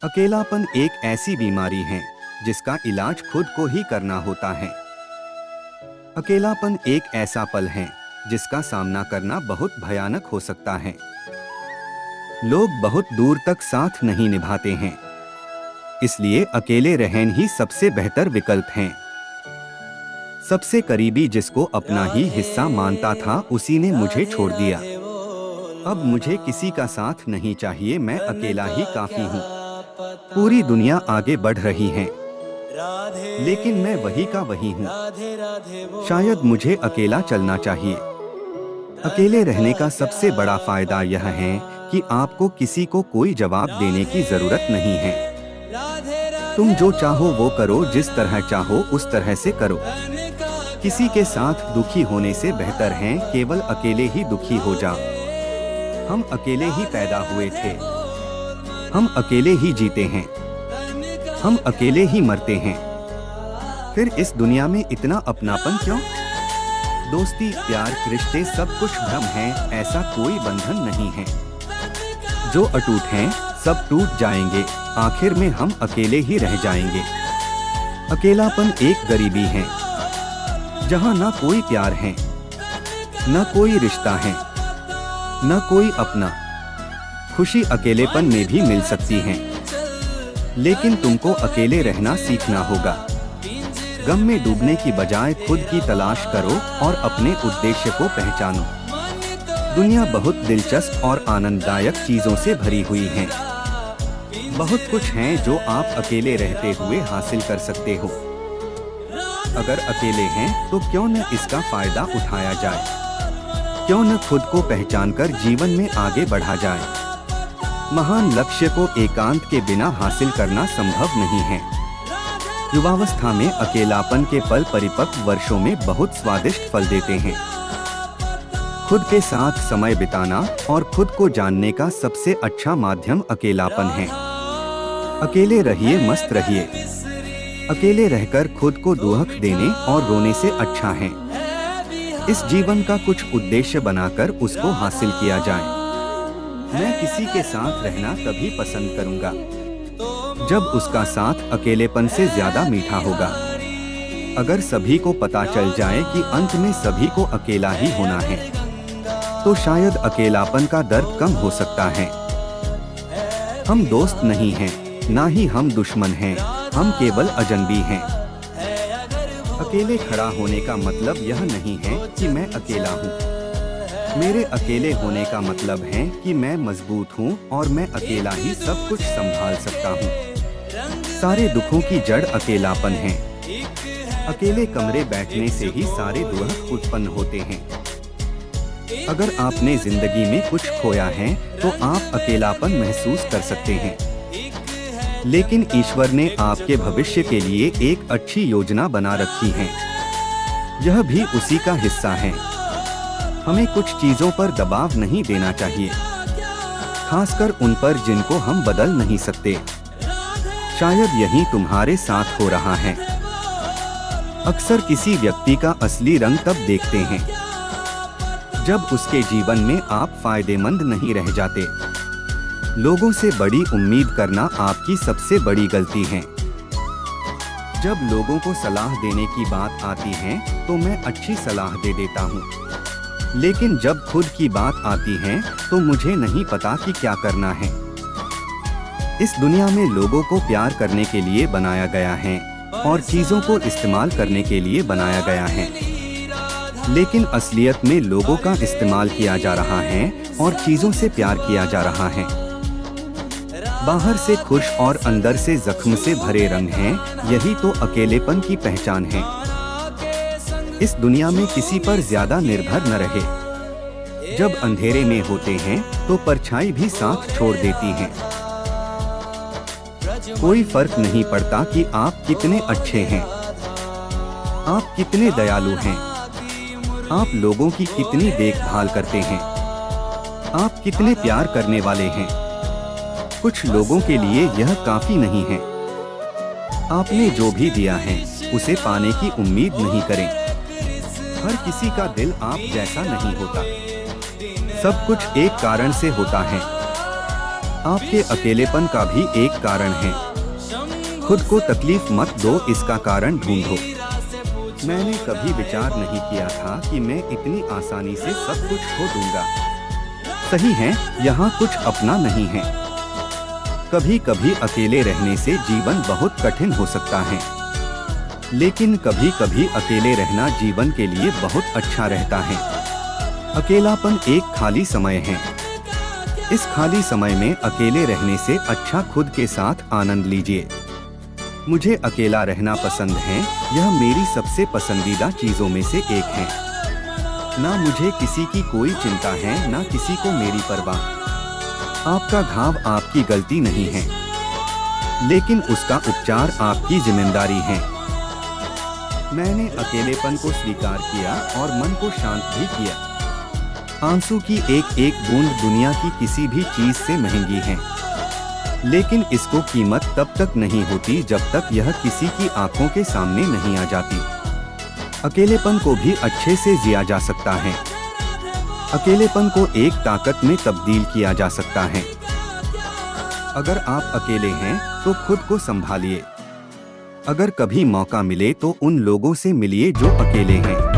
अकेलापन एक ऐसी बीमारी है जिसका इलाज खुद को ही करना होता है। अकेलापन एक ऐसा पल है जिसका सामना करना बहुत भयानक हो सकता है। लोग बहुत दूर तक साथ नहीं निभाते हैं, इसलिए अकेले रहना ही सबसे बेहतर विकल्प है। सबसे करीबी जिसको अपना ही हिस्सा मानता था उसी ने मुझे छोड़ दिया। अब मुझे किसी का साथ नहीं चाहिए, मैं अकेला ही काफी हूँ। पूरी दुनिया आगे बढ़ रही है, लेकिन मैं वही का वही हूँ। शायद मुझे अकेला चलना चाहिए। अकेले रहने का सबसे बड़ा फायदा यह है कि आपको किसी को कोई जवाब देने की जरूरत नहीं है। तुम जो चाहो वो करो, जिस तरह चाहो उस तरह से करो। किसी के साथ दुखी होने से बेहतर है केवल अकेले ही दुखी हो जाओ। हम अकेले ही पैदा हुए थे, हम अकेले ही जीते हैं, हम अकेले ही मरते हैं। फिर इस दुनिया में इतना अपनापन क्यों? दोस्ती, प्यार, रिश्ते सब कुछ भ्रम है, ऐसा कोई बंधन नहीं है। जो अटूट हैं सब टूट जाएंगे, आखिर में हम अकेले ही रह जाएंगे। अकेलापन एक गरीबी है जहाँ न कोई प्यार है, न कोई रिश्ता है, न कोई अपना। खुशी अकेलेपन में भी मिल सकती है, लेकिन तुमको अकेले रहना सीखना होगा। गम में डूबने की बजाय खुद की तलाश करो और अपने उद्देश्य को पहचानो। दुनिया बहुत दिलचस्प और आनंददायक चीजों से भरी हुई है। बहुत कुछ है जो आप अकेले रहते हुए हासिल कर सकते हो। अगर अकेले हैं तो क्यों न इसका फायदा उठाया जाए? क्यों न खुद को पहचानकर जीवन में आगे बढ़ा जाए? महान लक्ष्य को एकांत के बिना हासिल करना संभव नहीं है। युवावस्था में अकेलापन के पल परिपक्व वर्षों में बहुत स्वादिष्ट फल देते हैं। खुद के साथ समय बिताना और खुद को जानने का सबसे अच्छा माध्यम अकेलापन है। अकेले रहिए, मस्त रहिए। अकेले रहकर खुद को दुख देने और रोने से अच्छा है इस जीवन का कुछ उद्देश्य बनाकर उसको हासिल किया जाए। मैं किसी के साथ रहना तभी पसंद करूंगा जब उसका साथ अकेलेपन से ज्यादा मीठा होगा। अगर सभी को पता चल जाए कि अंत में सभी को अकेला ही होना है, तो शायद अकेलापन का दर्द कम हो सकता है। हम दोस्त नहीं हैं, ना ही हम दुश्मन हैं, हम केवल अजनबी हैं। अकेले खड़ा होने का मतलब यह नहीं है कि मैं अकेला हूँ। मेरे अकेले होने का मतलब है कि मैं मजबूत हूँ और मैं अकेला ही सब कुछ संभाल सकता हूँ। सारे दुखों की जड़ अकेलापन है। अकेले कमरे बैठने से ही सारे दुख उत्पन्न होते हैं। अगर आपने जिंदगी में कुछ खोया है तो आप अकेलापन महसूस कर सकते हैं, लेकिन ईश्वर ने आपके भविष्य के लिए एक अच्छी योजना बना रखी है। यह भी उसी का हिस्सा है। हमें कुछ चीजों पर दबाव नहीं देना चाहिए, खासकर उन पर जिनको हम बदल नहीं सकते। शायद यही तुम्हारे साथ हो रहा है। अक्सर किसी व्यक्ति का असली रंग तब देखते हैं जब उसके जीवन में आप फायदेमंद नहीं रह जाते। लोगों से बड़ी उम्मीद करना आपकी सबसे बड़ी गलती है। जब लोगों को सलाह देने की बात आती है तो मैं अच्छी सलाह दे देता हूँ, लेकिन जब खुद की बात आती है तो मुझे नहीं पता कि क्या करना है। इस दुनिया में लोगों को प्यार करने के लिए बनाया गया है और चीजों को इस्तेमाल करने के लिए बनाया गया है, लेकिन असलियत में लोगों का इस्तेमाल किया जा रहा है और चीजों से प्यार किया जा रहा है। बाहर से खुश और अंदर से जख्म से भरे रंग हैं, यही तो अकेलेपन की पहचान है। इस दुनिया में किसी पर ज्यादा निर्भर न रहे। जब अंधेरे में होते हैं तो परछाई भी साथ छोड़ देती है। कोई फर्क नहीं पड़ता कि आप कितने अच्छे हैं, आप कितने दयालु हैं, आप लोगों की कितनी देखभाल करते हैं, आप कितने प्यार करने वाले हैं। कुछ लोगों के लिए यह काफी नहीं है। आपने जो भी दिया है उसे पाने की उम्मीद नहीं करें। हर किसी का दिल आप जैसा नहीं होता। सब कुछ एक कारण से होता है। आपके अकेलेपन का भी एक कारण है। खुद को तकलीफ मत दो, इसका कारण ढूंढो। मैंने कभी विचार नहीं किया था कि मैं इतनी आसानी से सब कुछ खो दूंगा। सही है, यहाँ कुछ अपना नहीं है। कभी कभी अकेले रहने से जीवन बहुत कठिन हो सकता है, लेकिन कभी कभी अकेले रहना जीवन के लिए बहुत अच्छा रहता है। अकेलापन एक खाली समय है। इस खाली समय में अकेले रहने से अच्छा खुद के साथ आनंद लीजिए। मुझे अकेला रहना पसंद है, यह मेरी सबसे पसंदीदा चीजों में से एक है। ना मुझे किसी की कोई चिंता है, ना किसी को मेरी परवाह। आपका घाव आपकी गलती नहीं है, लेकिन उसका उपचार आपकी जिम्मेदारी है। मैंने अकेलेपन को स्वीकार किया और मन को शांत भी किया। आंसू की एक एक बूंद दुनिया की किसी भी चीज से महंगी है, लेकिन इसको कीमत तब तक नहीं होती जब तक यह किसी की आंखों के सामने नहीं आ जाती। अकेलेपन को भी अच्छे से जिया जा सकता है। अकेलेपन को एक ताकत में तब्दील किया जा सकता है। अगर आप अकेले हैं तो खुद को संभालिए। अगर कभी मौका मिले तो उन लोगों से मिलिए जो अकेले हैं।